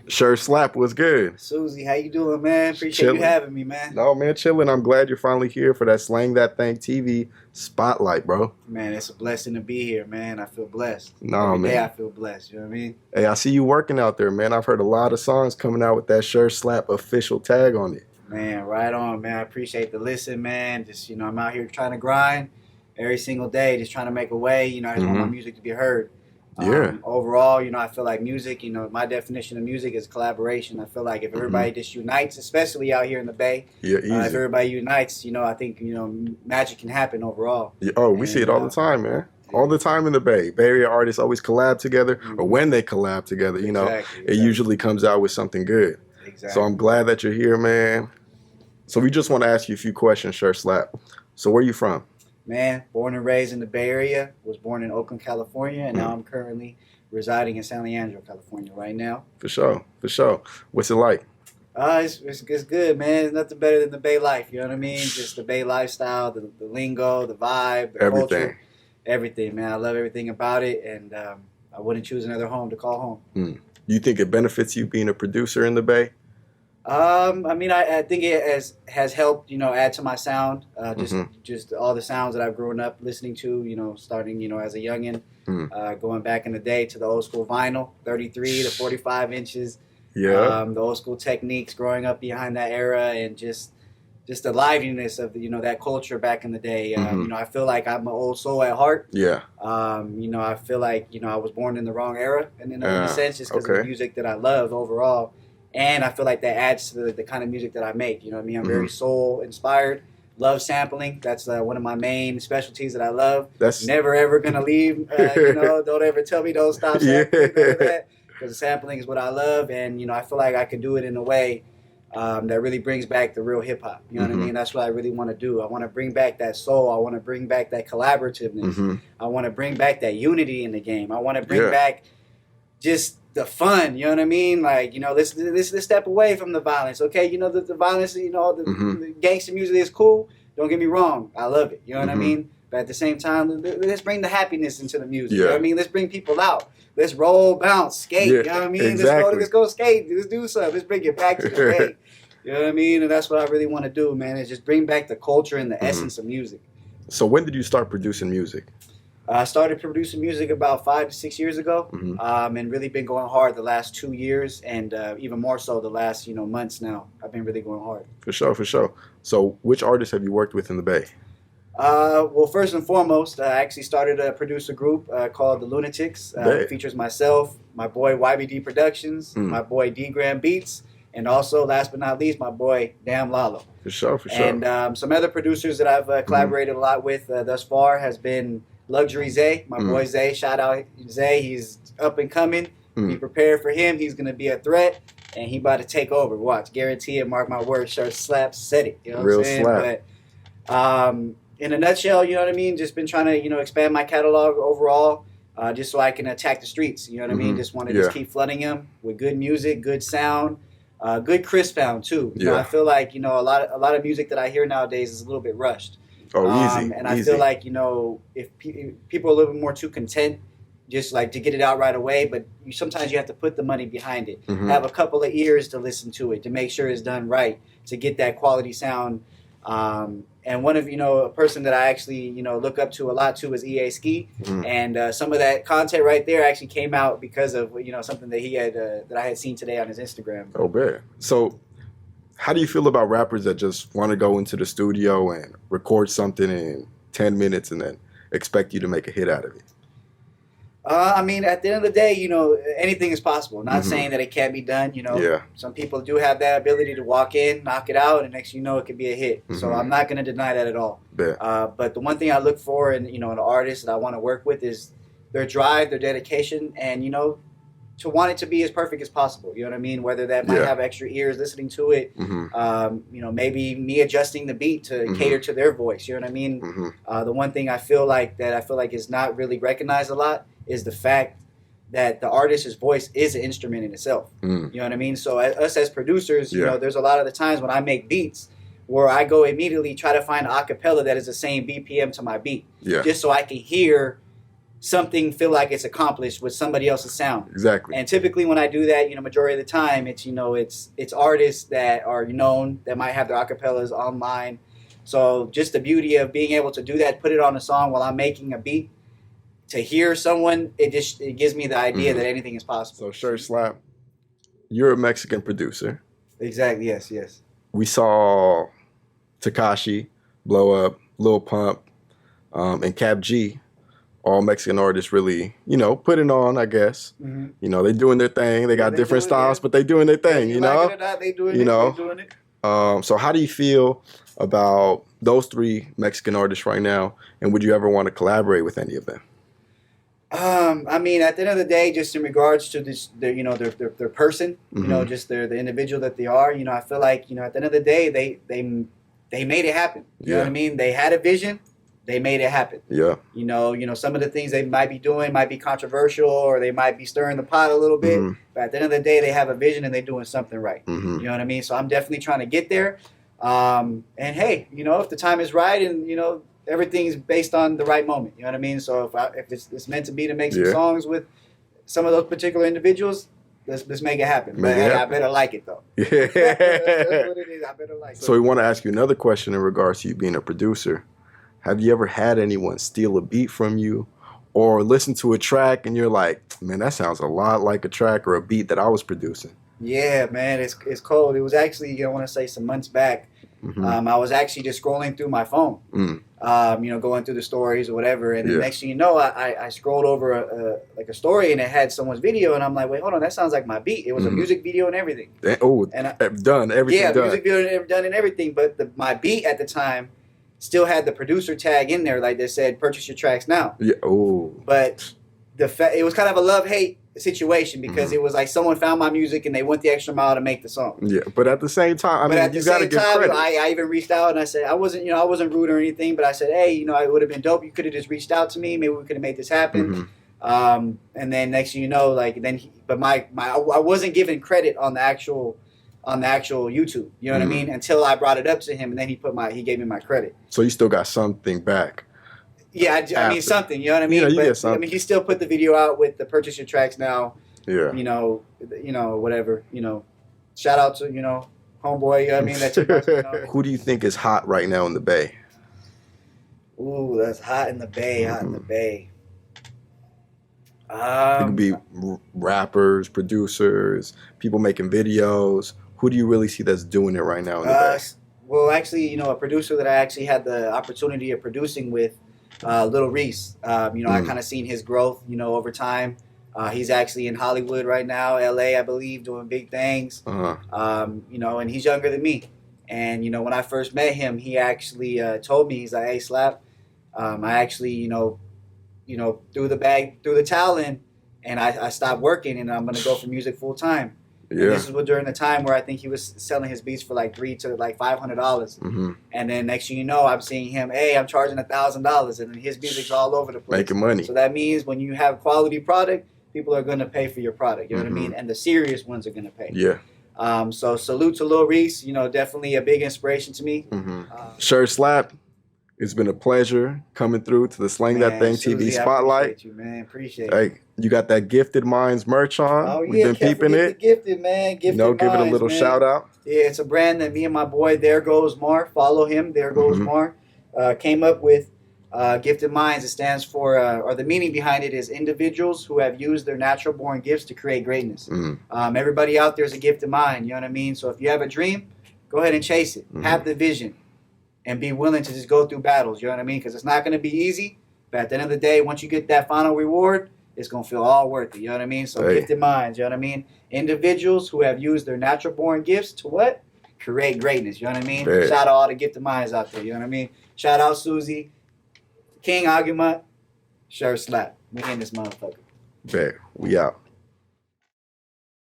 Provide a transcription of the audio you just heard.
Sure Slap was good. Susie, how you doing, man? Appreciate you having me, man. No, man, chilling. I'm glad you're finally here for that Slang That Thang TV spotlight, bro. Man, it's a blessing to be here, man. I feel blessed. No, Every man. day I feel blessed, you know what I mean? Hey, I see you working out there, man. I've heard a lot of songs coming out with that Sure Slap official tag on it. Man, right on, man. I appreciate the listen, man. Just, I'm out here trying to grind every single day, just trying to make a way. I just want my music to be heard. Yeah. Overall, I feel like music, my definition of music is collaboration. I feel like if everybody just unites, especially out here in the Bay, Yeah, easy. if everybody unites, I think, magic can happen overall. Yeah, oh, we see it all the time, man. All the time in the Bay. Bay Area artists always collab together, or when they collab together, Exactly. it usually comes out with something good. Exactly. So I'm glad that you're here, man. So we just want to ask you a few questions, Sure Slap. So where you from? Man, born and raised in the Bay Area, was born in Oakland, California, and now I'm currently residing in San Leandro, California right now. For sure, for sure. What's it like? It's good, man. It's nothing better than the Bay life, you know what I mean? Just the Bay lifestyle, the lingo, the vibe, the culture. Everything, man. I love everything about it, and I wouldn't choose another home to call home. You think it benefits you being a producer in the Bay? I think it has helped, add to my sound. Just all the sounds that I've grown up listening to, starting, as a youngin', going back in the day to the old school vinyl, 33 to 45 inches. Yeah. The old school techniques, growing up behind that era, and just the liveliness of that culture back in the day. I feel like I'm an old soul at heart. Yeah. I feel like I was born in the wrong era, and in a sense, just because of the music that I love overall. And I feel like that adds to the kind of music that I make. You know what I mean? I'm very soul inspired. Love sampling. That's one of my main specialties that I love. That's never ever gonna leave. Don't ever tell me don't stop sampling. Because sampling is what I love, and I feel like I can do it in a way that really brings back the real hip hop. You know what I mean? That's what I really want to do. I want to bring back that soul. I want to bring back that collaborativeness. I want to bring back that unity in the game. I want to bring back just the fun, you know what I mean? Like, let's step away from the violence, okay? The violence, the gangster music is cool. Don't get me wrong. I love it, you know what I mean? But at the same time, let's bring the happiness into the music, you know what I mean? Let's bring people out. Let's roll, bounce, skate, you know what I mean? Exactly. Let's go skate. Let's do something. Let's bring it back to the Bay. You know what I mean? And that's what I really want to do, man, is just bring back the culture and the essence of music. So when did you start producing music? I started producing music about 5 to 6 years ago, and really been going hard the last 2 years, and even more so the last months now. I've been really going hard. For sure, for sure. So which artists have you worked with in the Bay? Well, first and foremost, I actually started a producer group called the Lunatics. It features myself, my boy YBD Productions, my boy D Gram Beats, and also, last but not least, my boy Damn Lalo. For sure, for sure. And some other producers that I've collaborated a lot with thus far has been Luxury Zay, my boy Zay. Shout out Zay. He's up and coming. Be prepared for him. He's gonna be a threat, and he about to take over. Watch, guarantee it. Mark my words. Sure slap, said it. You know what I'm saying? Slap. But in a nutshell, you know what I mean. Just been trying to expand my catalog overall, just so I can attack the streets. You know what I mean. Just want to just keep flooding them with good music, good sound, good crisp sound too. You know, I feel like a lot of music that I hear nowadays is a little bit rushed. Oh, easy. And I feel like, if people are a little bit more too content just like to get it out right away, but sometimes you have to put the money behind it. Have a couple of ears to listen to it, to make sure it's done right, to get that quality sound. And one of, a person that I actually, look up to a lot too is EA Ski. And some of that content right there actually came out because of, something that he had, that I had seen today on his Instagram. Oh, man. So how do you feel about rappers that just want to go into the studio and record something in 10 minutes and then expect you to make a hit out of it? At the end of the day, anything is possible. Not saying that it can't be done, Some people do have that ability to walk in, knock it out, and next it could be a hit. So I'm not going to deny that at all. But the one thing I look for in, an artist that I want to work with is their drive, their dedication, and, to want it to be as perfect as possible. You know what I mean? Whether that might have extra ears listening to it, maybe me adjusting the beat to cater to their voice. You know what I mean? The one thing I feel like is not really recognized a lot is the fact that the artist's voice is an instrument in itself. You know what I mean? So us as producers, there's a lot of the times when I make beats where I go immediately try to find an acapella that is the same BPM to my beat, just so I can hear something feel like it's accomplished with somebody else's sound. Exactly. And typically when I do that, majority of the time, it's artists that are known that might have their acapellas online. So just the beauty of being able to do that, put it on a song while I'm making a beat, to hear someone, it gives me the idea that anything is possible. So Shirt Slap, you're a Mexican producer. Exactly. Yes. We saw Tekashi blow up, Lil Pump, and Kap G, all Mexican artists really, putting on, I guess. Mm-hmm. They doing their thing. They got different styles, but they doing their thing, you know? Like it or not, they doing it. So how do you feel about those three Mexican artists right now, and would you ever want to collaborate with any of them? I mean, at the end of the day, just in regards to this, their person, just the individual that they are, I feel like, at the end of the day, they made it happen. You know what I mean? They had a vision. They made it happen. Yeah. Some of the things they might be doing might be controversial, or they might be stirring the pot a little bit. Mm-hmm. But at the end of the day, they have a vision and they're doing something right. Mm-hmm. You know what I mean? So I'm definitely trying to get there. And hey, if the time is right, and everything's based on the right moment. You know what I mean? So if it's meant to be to make some songs with some of those particular individuals, let's make it happen. But I better like it though. Yeah. That's what it is. I better like it. So we want to ask you another question in regards to you being a producer. Have you ever had anyone steal a beat from you, or listen to a track and you're like, man, that sounds a lot like a track or a beat that I was producing? Yeah, man, it's cold. It was actually, I want to say some months back. Mm-hmm. I was actually just scrolling through my phone, going through the stories or whatever. And the next thing you know, I scrolled over a story and it had someone's video. And I'm like, wait, hold on, that sounds like my beat. It was a music video and everything. Done, everything done. Music video done and everything. But my beat at the time still had the producer tag in there, like they said, purchase your tracks now. Yeah. Oh. But it was kind of a love-hate situation, because it was like someone found my music and they went the extra mile to make the song. Yeah, but at the same time, you got to give credit. I even reached out and I said, I wasn't rude or anything, but I said, hey, it would have been dope. You could have just reached out to me. Maybe we could have made this happen. Mm-hmm. And then next thing you know, I wasn't given credit on the actual YouTube. You know what I mean? Until I brought it up to him, and then he gave me my credit. So you still got something back. Yeah, I mean something. You know what I mean? But he still put the video out with the purchase your tracks now. Yeah. Whatever. Shout out to homeboy. You know what I mean? That's Who do you think is hot right now in the Bay? Ooh, that's hot in the Bay. Hot in the Bay. It could be rappers, producers, people making videos. Who do you really see that's doing it right now in the Bay? Well, actually, a producer that I actually had the opportunity of producing with, Lil Reese. I kind of seen his growth, over time. He's actually in Hollywood right now, LA, I believe, doing big things. And he's younger than me. And, when I first met him, he actually told me, he's like, hey, Slap, I actually, threw the towel in, and I stopped working, and I'm going to go for music full time. Yeah. And this was during the time where I think he was selling his beats for like $300 to like $500. Mm-hmm. And then next thing you know, I'm seeing him, hey, I'm charging $1,000, and his music's all over the place. Making money. So that means when you have quality product, people are going to pay for your product. You know what I mean? And the serious ones are going to pay. Yeah. So salute to Lil Reese. Definitely a big inspiration to me. Shirt Slap. It's been a pleasure coming through to the SlangThatThangTv spotlight. I appreciate you, man. Appreciate it. Hey, you got that Gifted Minds merch on. Oh, yeah. We've been peeping it. Gifted, man. Gifted Minds, give it a little shout out. Yeah, it's a brand that me and my boy, There Goes Mar, follow him, There Goes Mar, came up with. Gifted Minds, it stands for, or the meaning behind it is individuals who have used their natural born gifts to create greatness. Everybody out there is a gifted mind, you know what I mean? So if you have a dream, go ahead and chase it. Have the vision. And be willing to just go through battles, you know what I mean? Because it's not going to be easy. But at the end of the day, once you get that final reward, it's going to feel all worth it, you know what I mean? So Gifted Minds, you know what I mean? Individuals who have used their natural born gifts to what? Create greatness, you know what I mean? Shout out all the Gifted Minds out there, you know what I mean? Shout out Susie, King Argument, Shirt Slap. We in this motherfucker. Bet. We out.